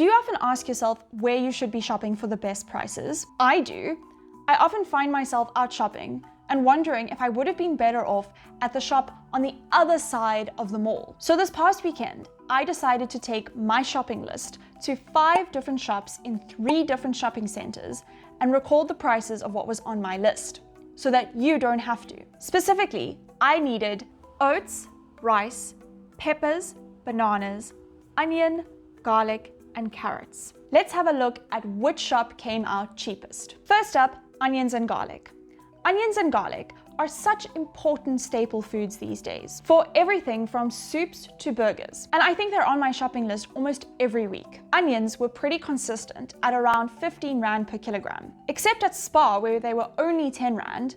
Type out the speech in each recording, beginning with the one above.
Do you often ask yourself where you should be shopping for the best prices? I do. I often find myself out shopping and wondering if I would have been better off at the shop on the other side of the mall. So this past weekend, I decided to take my shopping list to 5 different shops in 3 different shopping centers and record the prices of what was on my list so that you don't have to. Specifically, I needed oats, rice, peppers, bananas, onion, garlic, and carrots. Let's have a look at which shop came out cheapest. First up, onions and garlic. Onions and garlic are such important staple foods these days for everything from soups to burgers. And I think they're on my shopping list almost every week. Onions were pretty consistent at around 15 Rand per kilogram, except at Spar where they were only 10 Rand,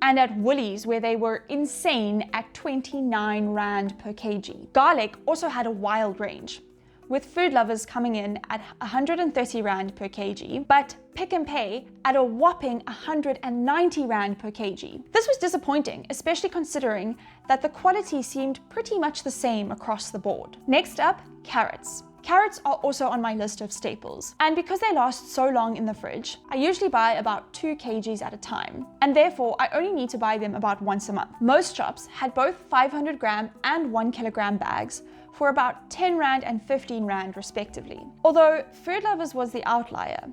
and at Woolies where they were insane at 29 Rand per kg. Garlic also had a wild range, with food lovers coming in at 130 Rand per kg, but Pick n Pay at a whopping 190 Rand per kg. This was disappointing, especially considering that the quality seemed pretty much the same across the board. Next up, carrots. Carrots are also on my list of staples, and because they last so long in the fridge, I usually buy about 2 kgs at a time, and therefore I only need to buy them about once a month. Most shops had both 500 gram and 1 kilogram bags for about 10 Rand and 15 Rand respectively. Although Food Lovers was the outlier,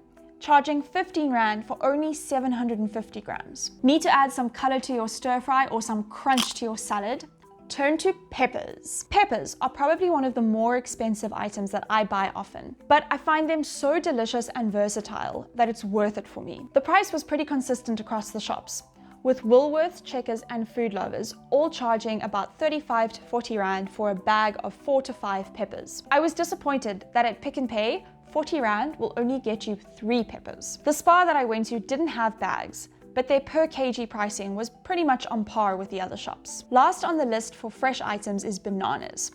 charging 15 Rand for only 750 grams. Need to add some color to your stir fry or some crunch to your salad? Turn to peppers. Peppers are probably one of the more expensive items that I buy often, but I find them so delicious and versatile that it's worth it for me. The price was pretty consistent across the shops, with Woolworths, Checkers, and Food Lovers all charging about 35 to 40 Rand for a bag of 4 to 5 peppers. I was disappointed that at Pick n Pay, 40 Rand will only get you 3 peppers. The Spar that I went to didn't have bags, but their per kg pricing was pretty much on par with the other shops. Last on the list for fresh items is bananas.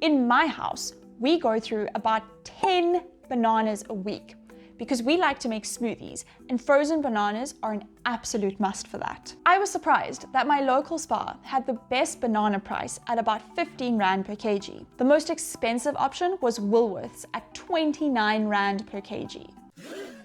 In my house, we go through about 10 bananas a week because we like to make smoothies, and frozen bananas are an absolute must for that. I was surprised that my local Spar had the best banana price at about 15 Rand per kg. The most expensive option was Woolworths at 29 Rand per kg.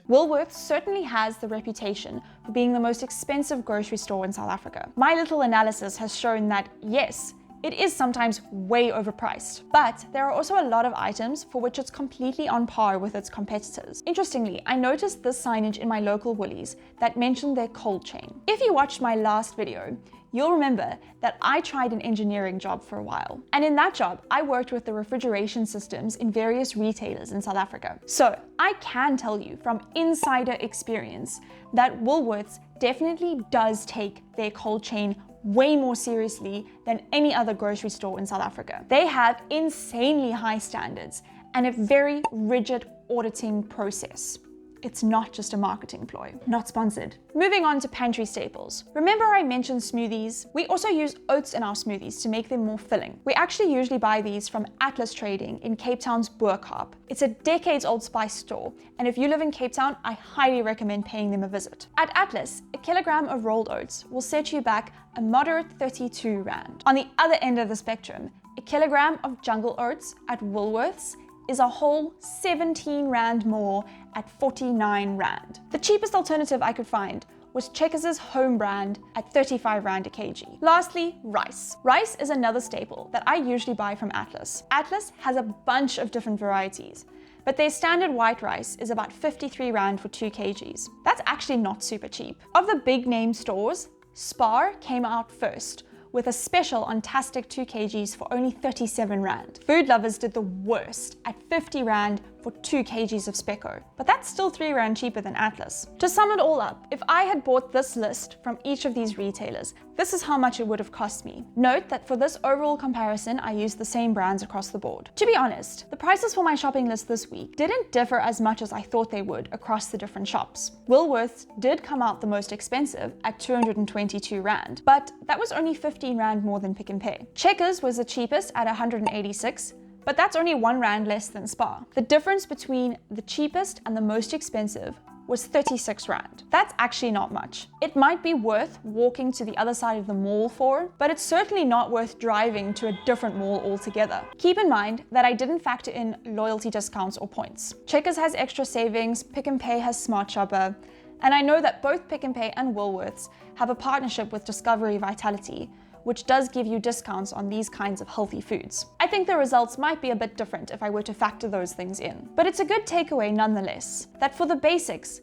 Woolworths certainly has the reputation for being the most expensive grocery store in South Africa. My little analysis has shown that yes, it is sometimes way overpriced, but there are also a lot of items for which it's completely on par with its competitors. Interestingly, I noticed this signage in my local Woolies that mentioned their cold chain. If you watched my last video, you'll remember that I tried an engineering job for a while. And in that job, I worked with the refrigeration systems in various retailers in South Africa. So I can tell you from insider experience that Woolworths definitely does take their cold chain way more seriously than any other grocery store in South Africa. They have insanely high standards and a very rigid auditing process. It's not just a marketing ploy. Not sponsored. Moving on to pantry staples. Remember I mentioned smoothies? We also use oats in our smoothies to make them more filling. We actually usually buy these from Atlas Trading in Cape Town's Boerkaap. It's a decades-old spice store, and if you live in Cape Town, I highly recommend paying them a visit. At Atlas, a kilogram of rolled oats will set you back a moderate 32 Rand. On the other end of the spectrum, a kilogram of jungle oats at Woolworths is a whole 17 Rand more at 49 Rand. The cheapest alternative I could find was Checkers' home brand at 35 Rand a kg. Lastly, rice. Rice is another staple that I usually buy from Atlas. Atlas has a bunch of different varieties, but their standard white rice is about 53 Rand for 2 kgs. That's actually not super cheap. Of the big name stores, Spar came out first, with a special on Tastic 2 kgs for only 37 Rand. Food Lovers did the worst at 50 Rand for 2 kgs of Spekko, but that's still 3 Rand cheaper than Atlas. To sum it all up, if I had bought this list from each of these retailers, this is how much it would have cost me. Note that for this overall comparison, I used the same brands across the board. To be honest, the prices for my shopping list this week didn't differ as much as I thought they would across the different shops. Woolworths did come out the most expensive at 222 Rand, but that was only 15 Rand more than Pick n Pay. Checkers was the cheapest at 186, but that's only 1 Rand less than Spar. The difference between the cheapest and the most expensive was 36 Rand. That's actually not much. It might be worth walking to the other side of the mall for, but it's certainly not worth driving to a different mall altogether. Keep in mind that I didn't factor in loyalty discounts or points. Checkers has extra savings, Pick n Pay has Smart Shopper, and I know that both Pick n Pay and Woolworths have a partnership with Discovery Vitality, which does give you discounts on these kinds of healthy foods. I think the results might be a bit different if I were to factor those things in. But it's a good takeaway nonetheless, that for the basics,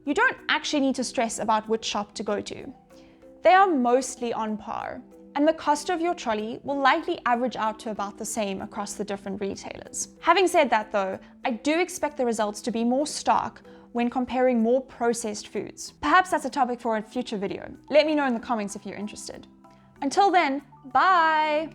you don't actually need to stress about which shop to go to. They are mostly on par, and the cost of your trolley will likely average out to about the same across the different retailers. Having said that though, I do expect the results to be more stark when comparing more processed foods. Perhaps that's a topic for a future video. Let me know in the comments if you're interested. Until then, bye!